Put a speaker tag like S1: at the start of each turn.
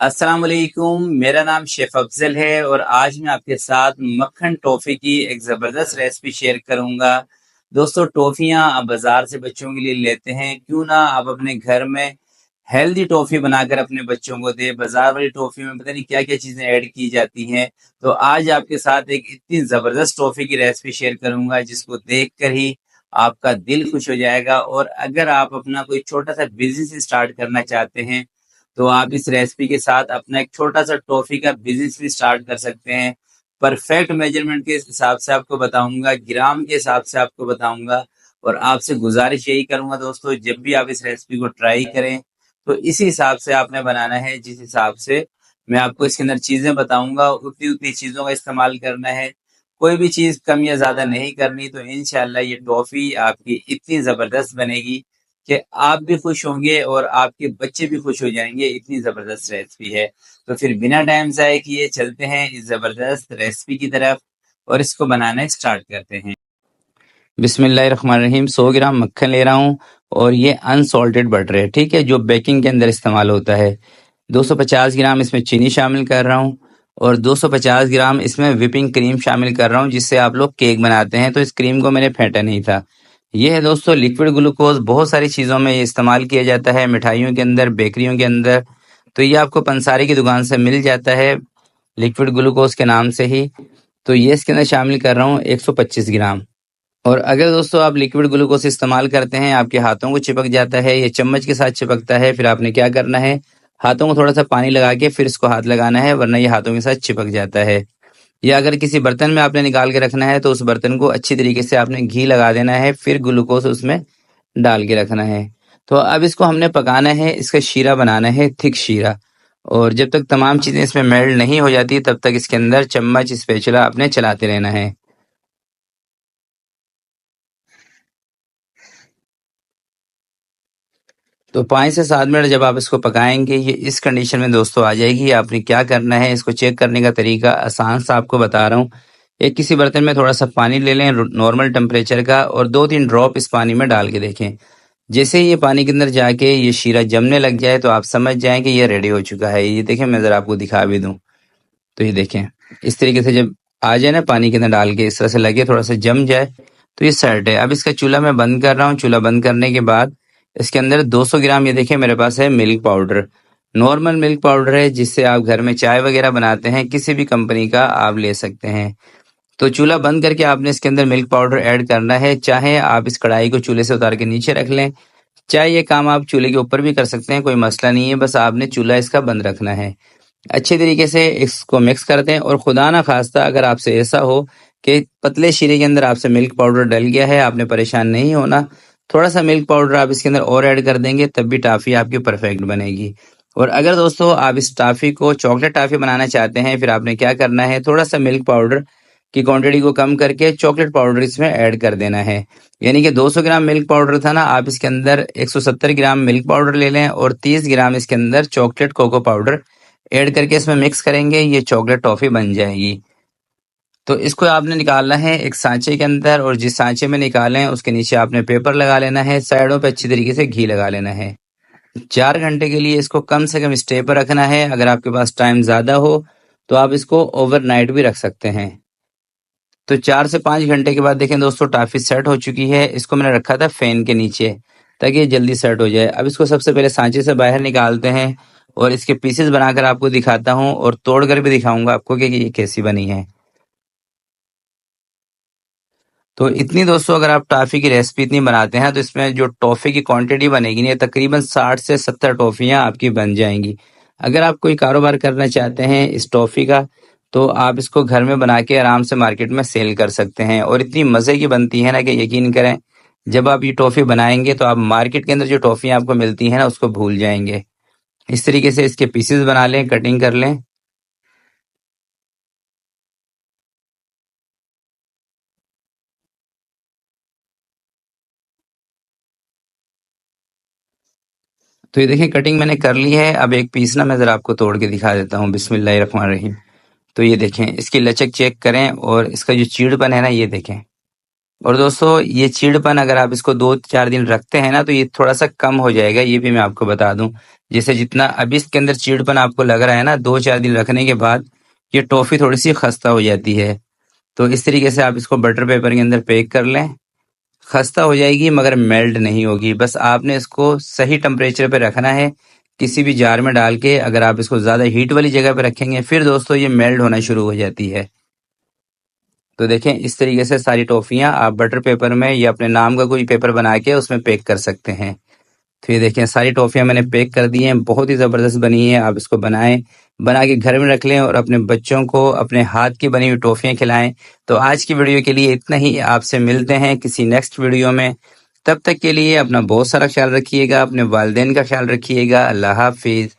S1: अस्सलाम वालेकुम। मेरा नाम शेफ अफजल है और आज मैं आपके साथ मक्खन टॉफ़ी की एक ज़बरदस्त रेसिपी शेयर करूंगा। दोस्तों, टॉफ़ियाँ आप बाज़ार से बच्चों के लिए लेते हैं, क्यों ना आप अपने घर में हेल्दी टॉफ़ी बनाकर अपने बच्चों को दें। बाज़ार वाली टॉफ़ी में पता नहीं क्या-क्या चीज़ें ऐड की जाती हैं। तो आज आपके साथ एक इतनी ज़बरदस्त टॉफ़ी की रेसिपी शेयर करूंगा जिसको देखकर ही आपका दिल खुश हो जाएगा। और अगर आप अपना कोई छोटा-सा बिज़नेस स्टार्ट करना चाहते हैं तो आप इस रेसिपी के साथ अपना एक छोटा-सा टॉफ़ी का बिज़नेस भी स्टार्ट कर सकते हैं। परफेक्ट मेज़रमेंट के हिसाब से आपको बताऊँगा, ग्राम के हिसाब से आपको बताऊँगा और आपसे गुज़ारिश यही करूँगा दोस्तों, जब भी आप इस रेसिपी को ट्राई करें, तो इसी हिसाब से आपने बनाना है, जिस हिसाब से मैं आपको इसके अंदर चीज़ें बताऊँगा, उतनी-उतनी चीज़ों का इस्तेमाल करना है। कोई भी चीज़ कम या ज़्यादा नहीं करनी, तो इंशाअल्लाह ये टॉफ़ी आपकी इतनी ज़बरदस्त बनेगी कि आप भी खुश होंगे और आपके बच्चे भी खुश हो जाएँगे, इतनी ज़बरदस्त रेसिपी है। तो फिर बिना टाइम ज़ाये किए चलते हैं इस ज़बरदस्त रेसिपी की तरफ और इसको बनाना स्टार्ट करते हैं। बिस्मिल्लाहिर्रहमानिर्रहीम। 100 ग्राम मक्खन ले रहा हूँ और ये अनसॉल्टेड बटर है, ठीक है, जो बेकिंग के अंदर इस्तेमाल होता है। 250 ग्राम इसमें चीनी शामिल कर रहा हूँ और 250 ग्राम इसमें व्हिपिंग क्रीम शामिल कर रहा हूँ, जिससे आप लोग केक बनाते हैं, तो इस क्रीम को मैंने फेंटा नहीं था। ये है दोस्तों लिक्विड ग्लूकोज। बहुत सारी चीज़ों में ये इस्तेमाल किया जाता है, मिठाइयों के अंदर, बेकरियों के अंदर। तो ये आपको पंसारी की दुकान से मिल जाता है लिक्विड ग्लूकोज के नाम से ही। तो ये इसके अंदर शामिल कर रहा हूँ 125 ग्राम। और अगर दोस्तों आप लिक्विड ग्लूकोज इस्तेमाल करते हैं, आपके हाथों को चिपक जाता है, ये चम्मच के साथ चिपकता है, फिर आपने क्या करना है, हाथों को थोड़ा सा पानी लगा के फिर इसको हाथ लगाना है, वरना ये हाथों के साथ चिपक जाता है। या अगर किसी बर्तन में आपने निकाल के रखना है तो उस बर्तन को अच्छी तरीके से आपने घी लगा देना है, फिर ग्लूकोज उसमें डाल के रखना है। तो अब इसको हमने पकाना है, इसका शीरा बनाना है, थिक शीरा। और जब तक तमाम चीज़ें इसमें मेल्ट नहीं हो जाती तब तक इसके अंदर चम्मच स्पैचुला आपने चलाते रहना है। तो 5 से 7 मिनट जब आप इसको पकाएंगे, ये इस कंडीशन में दोस्तों आ जाएगी। आपने क्या करना है, इसको चेक करने का तरीका आसान सा आपको बता रहा हूँ। एक किसी बर्तन में थोड़ा सा पानी ले लें नॉर्मल टेम्परेचर का और 2-3 ड्रॉप इस पानी में डाल के देखें। जैसे ही ये पानी के अंदर जाके ये शीरा जमने लग जाए तो आप समझ जाएं कि ये रेडी हो चुका है। ये देखें, मैं ज़रा आपको दिखा भी दूँ तो ये देखें, इस तरीके से जब आ जाए ना पानी के अंदर डाल के, इस तरह से लगे थोड़ा सा जम जाए, तो ये सेट है। अब इसका चूल्हा मैं बंद कर रहा हूँ। चूल्हा बंद करने के बाद इसके अंदर 200 ग्राम ये देखिए मेरे पास है milk powder. Normal milk powder है, जिससे आप घर में चाय वगैरह बनाते हैं, किसी भी कंपनी का आप ले सकते हैं। तो चूल्हा बंद करके आपने इसके अंदर मिल्क पाउडर ऐड करना है। चाहे आप इस कढ़ाई को चूल्हे से उतार के नीचे रख लें, चाहे ये काम आप चूल्हे के ऊपर भी कर सकते हैं, कोई मसला नहीं है। बस आपने चूल्हा इसका बंद रखना है। अच्छे तरीके से इसको मिक्स कर दें और खुदा ना खास्ता अगर आपसे ऐसा हो कि पतले शीरे के अंदर आपसे मिल्क पाउडर डल गया है, आपने परेशान नहीं होना। थोड़ा सा मिल्क पाउडर आप इसके अंदर और ऐड कर देंगे, तब भी टाफ़ी आपकी परफेक्ट बनेगी। और अगर दोस्तों आप इस टाफ़ी को चॉकलेट टाफ़ी बनाना चाहते हैं, फिर आपने क्या करना है, थोड़ा सा मिल्क पाउडर की क्वांटिटी को कम करके चॉकलेट पाउडर इसमें ऐड कर देना है। यानी कि 200 ग्राम मिल्क पाउडर था ना, आप इसके अंदर 170 ग्राम मिल्क पाउडर ले लें और 30 ग्राम इसके अंदर चॉकलेट कोको पाउडर ऐड करके इसमें मिक्स करेंगे, ये चॉकलेट टॉफ़ी बन जाएगी। तो इसको आपने निकालना है एक सांचे के अंदर, और जिस सांचे में निकालें उसके नीचे आपने पेपर लगा लेना है, साइडों पे अच्छी तरीके से घी लगा लेना है। 4 घंटे के लिए इसको कम से कम स्टे पर रखना है। अगर आपके पास टाइम ज़्यादा हो तो आप इसको ओवरनाइट भी रख सकते हैं। तो 4 से 5 घंटे के बाद देखें दोस्तों, टॉफ़ी सेट हो चुकी है। इसको मैंने रखा था फ़ैन के नीचे ताकि ये जल्दी सेट हो जाए। अब इसको सबसे पहले सांचे से बाहर निकालते हैं और इसके पीसेस बनाकर आपको दिखाता हूँ और तोड़ कर भी दिखाऊंगा आपको कि ये कैसी बनी है। तो इतनी दोस्तों, अगर आप टॉफ़ी की रेसिपी इतनी बनाते हैं तो इसमें जो टॉफ़ी की क्वांटिटी बनेगी ना, तकरीबन 60 से 70 टॉफ़ियाँ आपकी बन जाएंगी। अगर आप कोई कारोबार करना चाहते हैं इस टॉफ़ी का, तो आप इसको घर में बना के आराम से मार्केट में सेल कर सकते हैं। और इतनी मज़े की बनती है ना कि यकीन करें, जब आप ये टॉफ़ी बनाएंगे तो आप मार्केट के अंदर जो टॉफ़ियाँ आपको मिलती हैं ना, उसको भूल जाएंगे। इस तरीके से इसके पीसेस बना लें, कटिंग कर लें। तो ये देखिए, कटिंग मैंने कर ली है। अब एक पीस ना मैं ज़रा आपको तोड़ के दिखा देता हूँ। बिस्मिल्लाहिर्रहमानिर्रहीम। तो ये देखें, इसकी लचक चेक करें और इसका जो चीड़पन है ना, ये देखें। और दोस्तों, ये चीड़पन अगर आप इसको 2-4 दिन रखते हैं ना, तो ये थोड़ा सा कम हो जाएगा, ये भी मैं आपको बता दूं। जैसे जितना अभी इसके अंदर चीड़पन आपको लग रहा है ना, 2-4 दिन रखने के बाद ये टॉफी थोड़ी सी खस्ता हो जाती है। तो इस तरीके से आप इसको बटर पेपर के अंदर पैक कर लें। खस्ता हो जाएगी मगर मेल्ट नहीं होगी। बस आपने इसको सही टेम्परेचर पे रखना है, किसी भी जार में डाल के। अगर आप इसको ज़्यादा हीट वाली जगह पे रखेंगे फिर दोस्तों ये मेल्ट होना शुरू हो जाती है। तो देखें इस तरीके से सारी टॉफ़ियाँ आप बटर पेपर में या अपने नाम का कोई पेपर बना के उसमें पैक कर सकते हैं। तो ये देखें सारी टॉफ़ियाँ मैंने पैक कर दी हैं, बहुत ही ज़बरदस्त बनी है। आप इसको बनाएं, बना के घर में रख लें और अपने बच्चों को अपने हाथ की बनी हुई टॉफ़ियाँ खिलाएं। तो आज की वीडियो के लिए इतना ही। आपसे मिलते हैं किसी नेक्स्ट वीडियो में। तब तक के लिए अपना बहुत सारा ख्याल रखिएगा, अपने वालिदैन का ख्याल रखिएगा। अल्लाह हाफिज़।